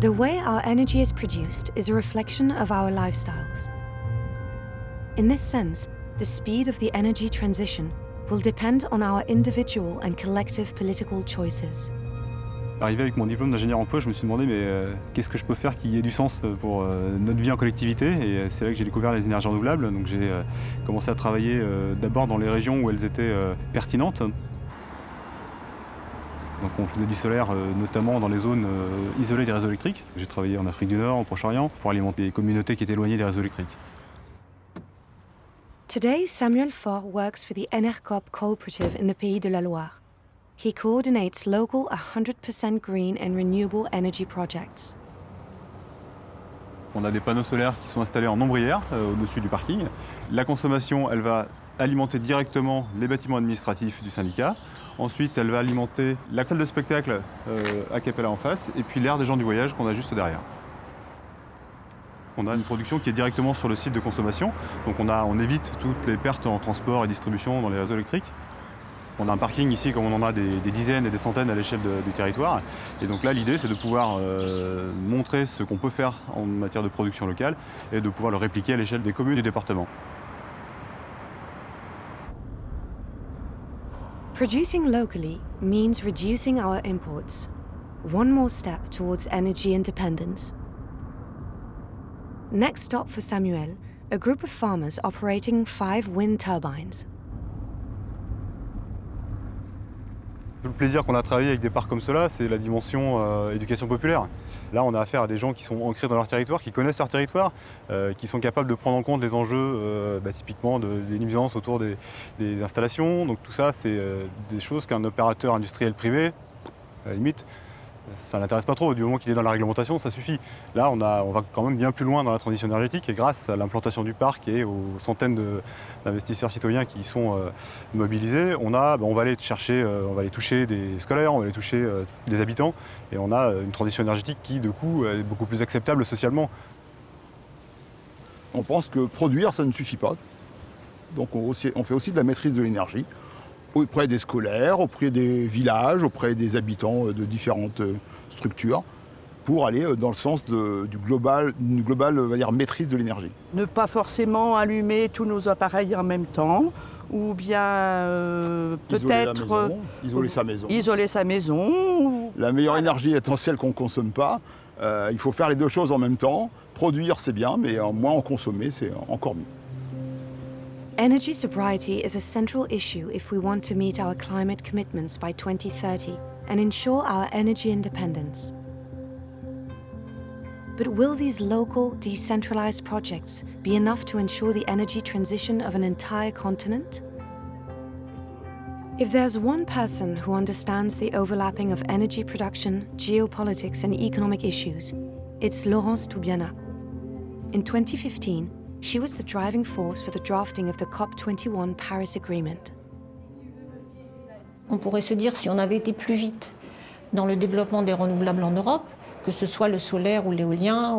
The way our energy is produced is a reflection of our lifestyles. In this sense, the speed of the energy transition will depend on our individual and collective political choices. Arrivé avec mon diplôme d'ingénieur emploi, je me suis demandé qu'est-ce que je peux faire qui ait du sens pour notre vie en collectivité, et c'est là que j'ai découvert les énergies renouvelables. Donc j'ai commencé à travailler d'abord dans les régions où elles étaient pertinentes. Donc on faisait du solaire notamment dans les zones isolées des réseaux électriques. J'ai travaillé en Afrique du Nord, au Proche-Orient, pour alimenter les communautés qui étaient éloignées des réseaux électriques. Today, Samuel Faure works for the Enercop cooperative in the Pays de la Loire. He coordinates local 100% green and renewable energy projects. On a des panneaux solaires qui sont installés en ombrière au-dessus du parking. La consommation, elle va alimenter directement les bâtiments administratifs du syndicat. Ensuite, elle va alimenter la salle de spectacle à Capella en face, et puis l'aire des gens du voyage qu'on a juste derrière. On a une production qui est directement sur le site de consommation, donc on évite toutes les pertes en transport et distribution dans les réseaux électriques. On a un parking ici, comme on en a des dizaines et des centaines à l'échelle du territoire. Et donc là, l'idée, c'est de pouvoir montrer ce qu'on peut faire en matière de production locale et de pouvoir le répliquer à l'échelle des communes et du département. Producing locally means reducing our imports. One more step towards energy independence. Next stop for Samuel, a group of farmers operating 5 wind turbines. Tout le plaisir qu'on a travaillé avec des parcs comme cela, c'est la dimension éducation populaire. Là, on a affaire à des gens qui sont ancrés dans leur territoire, qui connaissent leur territoire, qui sont capables de prendre en compte les enjeux typiquement des nuisances autour des installations. Donc tout ça, c'est des choses qu'un opérateur industriel privé, à la limite, ça n'intéresse pas trop. Du moment qu'il est dans la réglementation, ça suffit. Là, on va quand même bien plus loin dans la transition énergétique, et grâce à l'implantation du parc et aux centaines d'investisseurs citoyens qui y sont mobilisés, on va aller chercher, on va aller toucher des scolaires, on va aller toucher des habitants, et on a une transition énergétique qui, de coup, est beaucoup plus acceptable socialement. On pense que produire, ça ne suffit pas. Donc on fait aussi de la maîtrise de l'énergie, auprès des scolaires, auprès des villages, auprès des habitants de différentes structures, pour aller dans le sens d'une globale on va dire, maîtrise de l'énergie. Ne pas forcément allumer tous nos appareils en même temps, ou bien peut-être isoler sa maison. La meilleure énergie étant celle qu'on ne consomme pas, il faut faire les deux choses en même temps. Produire, c'est bien, mais moins en consommer, c'est encore mieux. Energy sobriety is a central issue if we want to meet our climate commitments by 2030 and ensure our energy independence. But will these local, decentralized projects be enough to ensure the energy transition of an entire continent? If there's one person who understands the overlapping of energy production, geopolitics and economic issues, it's Laurence Toubiana. In 2015, she was the driving force for the drafting of the COP21 Paris Agreement. On pourrait se dire, si on avait été plus vite dans le développement des renouvelables en Europe, que ce soit le solaire ou l'éolien,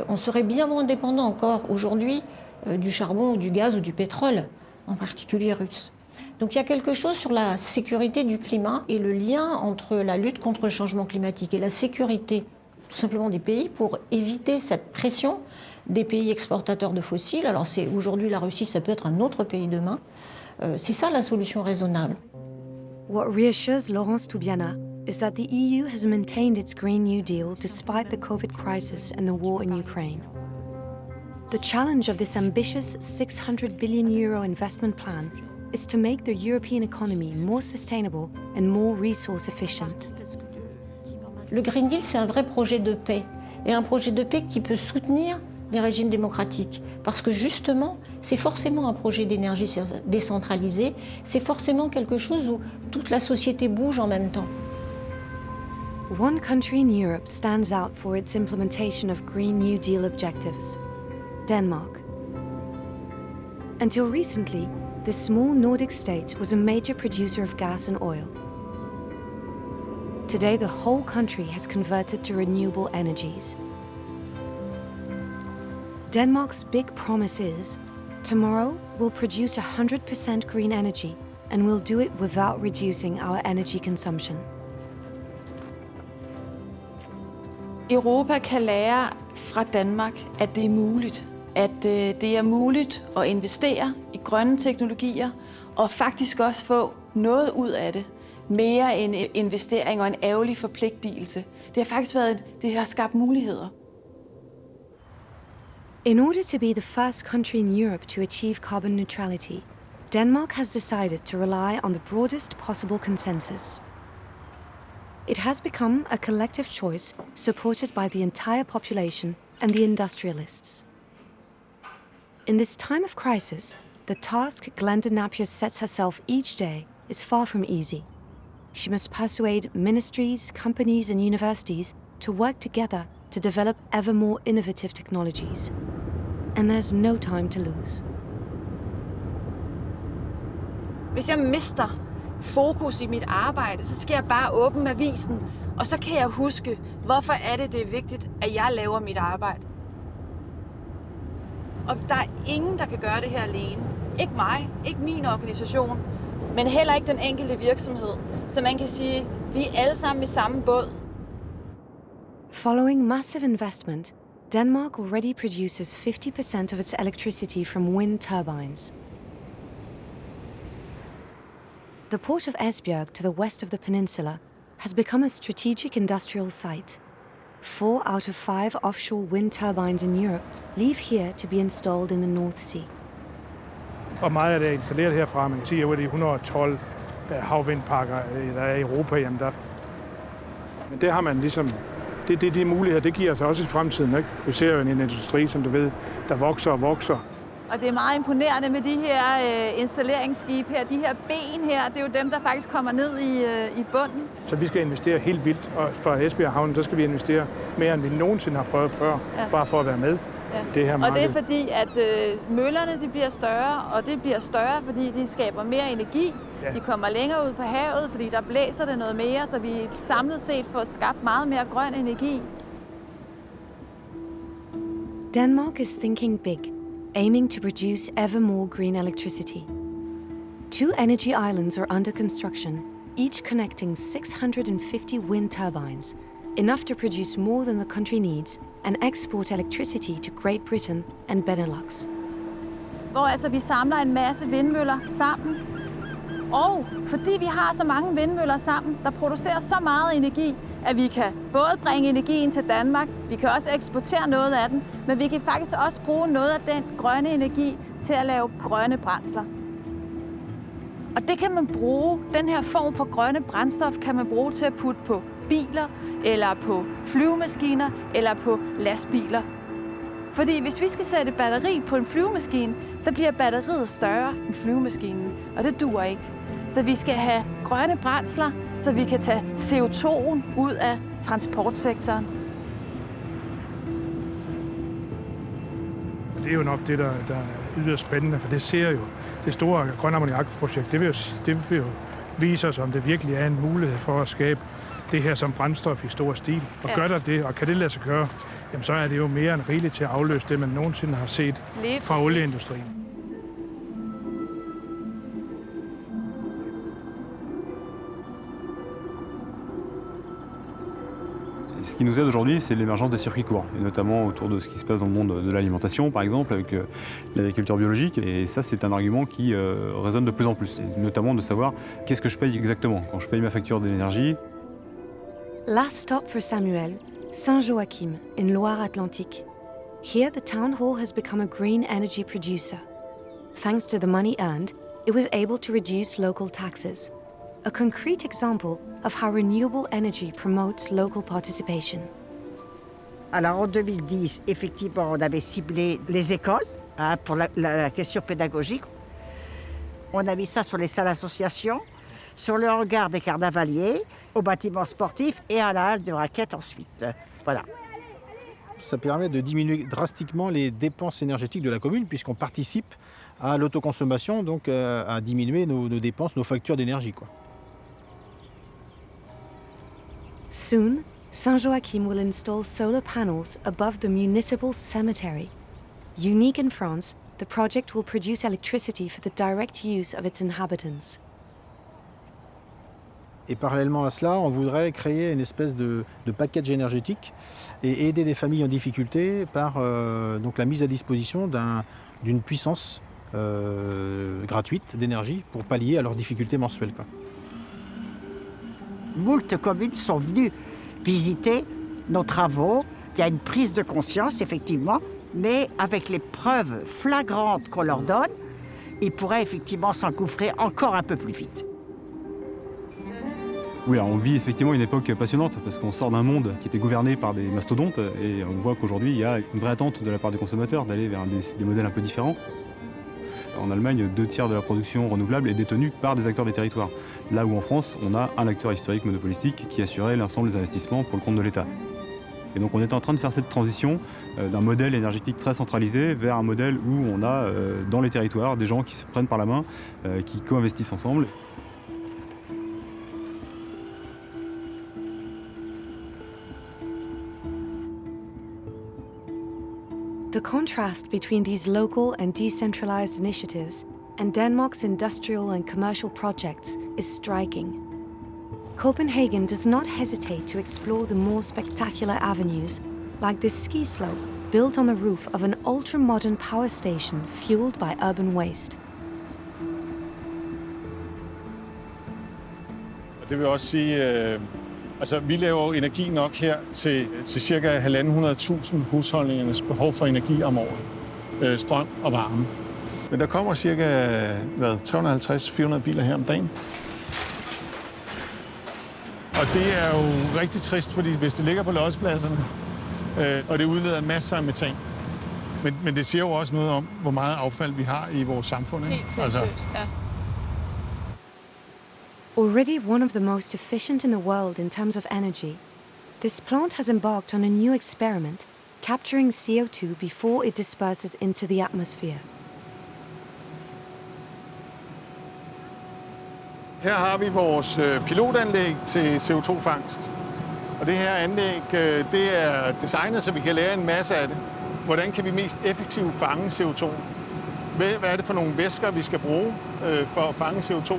on serait bien moins dépendant encore aujourd'hui du charbon ou du gaz ou du pétrole, en particulier russe. Donc il y a quelque chose sur la sécurité du climat et le lien entre la lutte contre le changement climatique et la sécurité tout simplement des pays pour éviter cette pression des pays exportateurs de fossiles. Alors c'est aujourd'hui la Russie, ça peut être un autre pays demain. C'est ça la solution raisonnable. What reassures Laurence Toubiana is that the EU has maintained its Green New Deal despite the COVID crisis and the war in Ukraine. The challenge of this ambitious €600 billion investment plan is to make the European economy more sustainable and more resource efficient. Le Green Deal, c'est un vrai projet de paix, et un projet de paix qui peut soutenir les régimes démocratiques. Parce que justement, c'est forcément un projet d'énergie décentralisée, c'est forcément quelque chose où toute la société bouge en même temps. One country in Europe stands out for its implementation of Green New Deal objectives: Denmark. Until recently, this small Nordic state was a major producer of gas and oil. Today, the whole country has converted to renewable energies. Denmark's big promise is, tomorrow we'll produce 100% green energy, and we'll do it without reducing our energy consumption. Europa kan lære fra Danmark, at det er muligt. At det er muligt at investere i grønne teknologier og faktisk også få noget ud af det. Mere end investering og en ærgerlig forpligtelse. Det har faktisk det har skabt muligheder. In order to be the first country in Europe to achieve carbon neutrality, Denmark has decided to rely on the broadest possible consensus. It has become a collective choice supported by the entire population and the industrialists. In this time of crisis, the task Glenda Napier sets herself each day is far from easy. She must persuade ministries, companies and universities to work together to develop ever more innovative technologies. And there's no time to lose. Hvis jeg mister fokus i mit arbejde, så skal jeg bare åbne avisen, og så kan jeg huske, hvorfor det er vigtigt, at jeg laver mit arbejde. Og der er ingen, der kan gøre det her alene. Ikke mig, ikke min organisation, men heller ikke den enkelte virksomhed. Så man kan sige, vi er alle sammen i samme båd. Following massive investment, Denmark already produces 50% of its electricity from wind turbines. The port of Esbjerg to the west of the peninsula has become a strategic industrial site. 4 out of 5 offshore wind turbines in Europe leave here to be installed in the North Sea. Og meget af det er installeret herfra. Man kan sige, at de 112 havvindparker, der er i Europa, jamen der. Men det har man ligesom, det muligheder, det giver sig også i fremtiden. Ikke? Vi ser jo en industri, som du ved, der vokser og vokser. Og det er meget imponerende med de her installeringsskibe her. De her ben her, det er jo dem, der faktisk kommer ned i bunden. Så vi skal investere helt vildt, og for Esbjerg Havn, så skal vi investere mere, end vi nogensinde har prøvet før, bare for at være med i det her marked. Og det er fordi, at møllerne de bliver større, og det bliver større, fordi de skaber mere energi. Ja. De kommer længere ud på havet, fordi der blæser det noget mere, så vi samlet set får skabt meget mere grøn energi. Denmark is thinking big, aiming to produce ever more green electricity. 2 energy islands are under construction, each connecting 650 wind turbines, enough to produce more than the country needs and export electricity to Great Britain and Benelux. Hvor altså vi samler en masse vindmøller sammen, og fordi vi har så mange vindmøller sammen, der producerer så meget energi, at vi kan både bringe energien til Danmark, vi kan også eksportere noget af den, men vi kan faktisk også bruge noget af den grønne energi til at lave grønne brændsler. Og det kan man bruge, den her form for grønne brændstof kan man bruge til at putte på biler, eller på flyvemaskiner, eller på lastbiler. Fordi hvis vi skal sætte batteri på en flyvemaskine, så bliver batteriet større end flyvemaskinen, og det duer ikke. Så vi skal have grønne brændsler, så vi kan tage CO2'en ud af transportsektoren. Det er jo nok det, der er yderst spændende, for det ser jo, det store grønne ammoniakprojekt, det vil jo vise os, om det virkelig er en mulighed for at skabe det her som brændstof i stor stil. Og gør der det, og kan det lade sig gøre, jamen så er det jo mere end rigeligt til at afløse det, man nogensinde har set fra olieindustrien. Ce qui nous aide aujourd'hui, c'est l'émergence des circuits courts, et notamment autour de ce qui se passe dans le monde de l'alimentation, par exemple, avec l'agriculture biologique. Et ça, c'est un argument qui résonne de plus en plus, et notamment de savoir qu'est-ce que je paye exactement quand je paye ma facture d'énergie. Last stop for Samuel, Saint-Joachim in Loire-Atlantique. Here, the town hall has become a green energy producer. Thanks to the money earned, it was able to reduce local taxes. A concrete example of how renewable energy promotes local participation. Alors en 2010, effectivement, on avait ciblé les écoles pour la question pédagogique. On a mis ça sur les salles d'association, sur le hangar des carnavaliers, au bâtiment sportif et à la halle de raquettes ensuite. Voilà. Ça permet de diminuer drastiquement les dépenses énergétiques de la commune puisqu'on participe à l'autoconsommation, donc à diminuer nos dépenses, nos factures d'énergie, quoi. Soon, Saint-Joachim will install solar panels above the municipal cemetery. Unique in France, the project will produce electricity for the direct use of its inhabitants. Et parallèlement à cela, on voudrait créer une espèce de package énergétique et aider des familles en difficulté par donc la mise à disposition d'une puissance gratuite d'énergie pour pallier à leurs difficultés mensuelles, quoi. Moult communes sont venues visiter nos travaux. Il y a une prise de conscience, effectivement, mais avec les preuves flagrantes qu'on leur donne, ils pourraient effectivement s'engouffrer encore un peu plus vite. Oui, alors on vit effectivement une époque passionnante parce qu'on sort d'un monde qui était gouverné par des mastodontes et on voit qu'aujourd'hui il y a une vraie attente de la part des consommateurs d'aller vers des modèles un peu différents. En Allemagne, 2/3 de la production renouvelable est détenue par des acteurs des territoires. Là où en France, on a un acteur historique monopolistique qui assurait l'ensemble des investissements pour le compte de l'État. Et donc on est en train de faire cette transition d'un modèle énergétique très centralisé vers un modèle où on a dans les territoires des gens qui se prennent par la main, qui co-investissent ensemble. The contrast between these local and decentralized initiatives and Denmark's industrial and commercial projects is striking. Copenhagen does not hesitate to explore the more spectacular avenues, like this ski slope built on the roof of an ultra-modern power station fueled by urban waste. Det vil også sige, vi laver energi nok her til cirka 1.500.000 husholdningernes behov for energi om året. Strøm og varme. Men der kommer cirka 350-400 biler her om dagen. Og det er jo rigtig trist, fordi hvis det ligger på lossepladserne, og det udleder en masse af metan. Men det siger jo også noget om, hvor meget affald vi har i vores samfund. Helt sindssygt, ja. Already one of the most efficient in the world in terms of energy, this plant has embarked on a new experiment, capturing CO2 before it disperses into the atmosphere. Her har vi vores pilotanlæg til CO2-fangst. Og det her anlæg, det er designet, så vi kan lære en masse af det. Hvordan kan vi mest effektivt fange CO2? Hvad er det for nogle væsker, vi skal bruge for at fange CO2?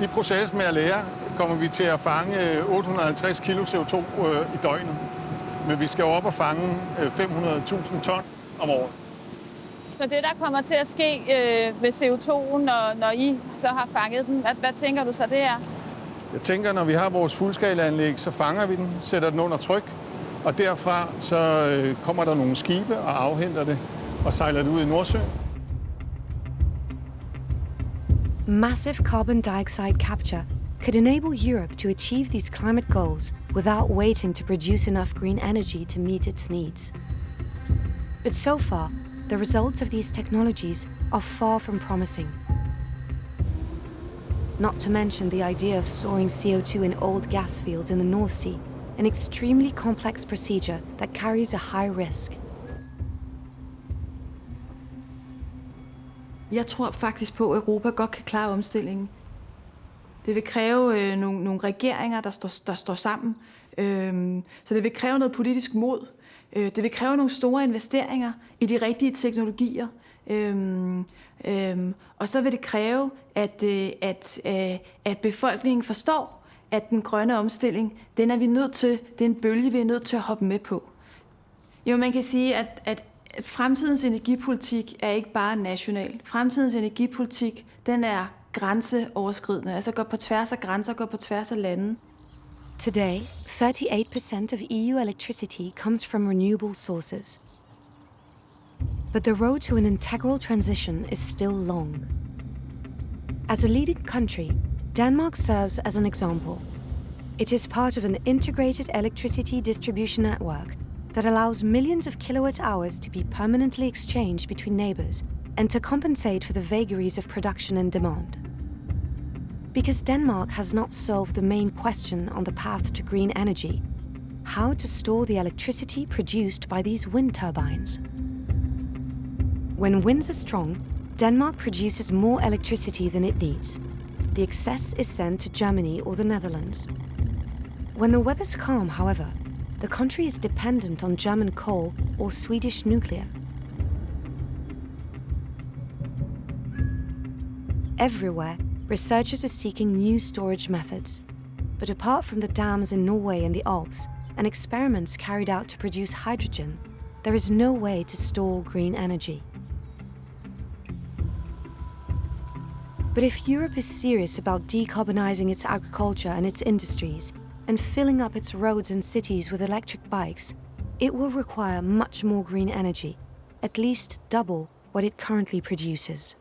I processen med at lære kommer vi til at fange 850 kilo CO2 i døgnet. Men vi skal op og fange 500.000 ton om året. Så det, der kommer til at ske med CO2'en, når I så har fanget den, hvad tænker du så det er? Jeg tænker, når vi har vores fuldskalaanlæg, så fanger vi den, sætter den under tryk, og derfra så kommer der nogle skibe og afhenter det og sejler det ud i Nordsøen. Massive carbon dioxide capture could enable Europe to achieve these climate goals without waiting to produce enough green energy to meet its needs. But so far, the results of these technologies are far from promising. Not to mention the idea of storing CO2 in old gas fields in the North Sea, an extremely complex procedure that carries a high risk. Jeg tror faktisk på, at Europa godt kan klare omstillingen. Det vil kræve nogle regeringer, der står sammen. Så det vil kræve noget politisk mod. Det vil kræve nogle store investeringer i de rigtige teknologier. Og så vil det kræve, at befolkningen forstår, at den grønne omstilling, den er vi nødt til, det er en bølge, vi er nødt til at hoppe med på. Jo, man kan sige, at fremtidens energipolitik er ikke bare national. Fremtidens energipolitik, den er grænseoverskridende, altså går på tværs af grænser, går på tværs af lande. Today, 38% of EU electricity comes from renewable sources. But the road to an integral transition is still long. As a leading country, Denmark serves as an example. It is part of an integrated electricity distribution network that allows millions of kilowatt hours to be permanently exchanged between neighbors and to compensate for the vagaries of production and demand. Because Denmark has not solved the main question on the path to green energy, how to store the electricity produced by these wind turbines. When winds are strong, Denmark produces more electricity than it needs. The excess is sent to Germany or the Netherlands. When the weather's calm, however, the country is dependent on German coal or Swedish nuclear. Everywhere, researchers are seeking new storage methods. But apart from the dams in Norway and the Alps, and experiments carried out to produce hydrogen, there is no way to store green energy. But if Europe is serious about decarbonizing its agriculture and its industries, and filling up its roads and cities with electric bikes, it will require much more green energy, at least double what it currently produces.